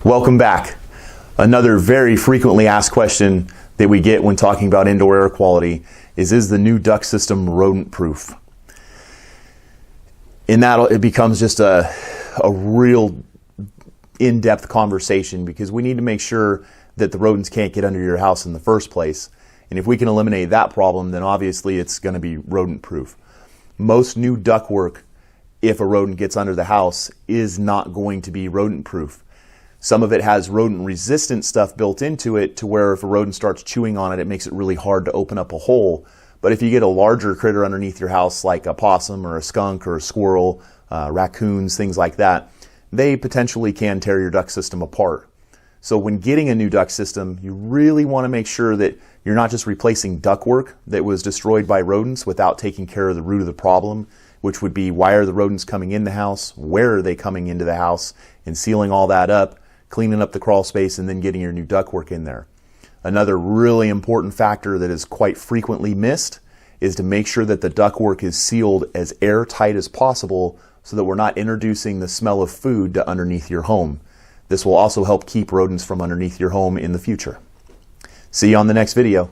Welcome back. Another very frequently asked question that we get when talking about indoor air quality is the new duct system rodent proof? In that, it becomes just a real in-depth conversation because we need to make sure that the rodents can't get under your house in the first place. And if we can eliminate that problem, then obviously it's going to be rodent proof. Most new ductwork, if a rodent gets under the house, is not going to be rodent proof. Some of it has rodent resistant stuff built into it to where if a rodent starts chewing on it, it makes it really hard to open up a hole. But if you get a larger critter underneath your house, like a possum or a skunk or a squirrel, raccoons, things like that, they potentially can tear your duct system apart. So when getting a new duct system, you really want to make sure that you're not just replacing ductwork that was destroyed by rodents without taking care of the root of the problem, which would be why are the rodents coming in the house, where are they coming into the house, and sealing all that up, cleaning up the crawl space, and then getting your new ductwork in there. Another really important factor that is quite frequently missed is to make sure that the ductwork is sealed as airtight as possible so that we're not introducing the smell of food to underneath your home. This will also help keep rodents from underneath your home in the future. See you on the next video.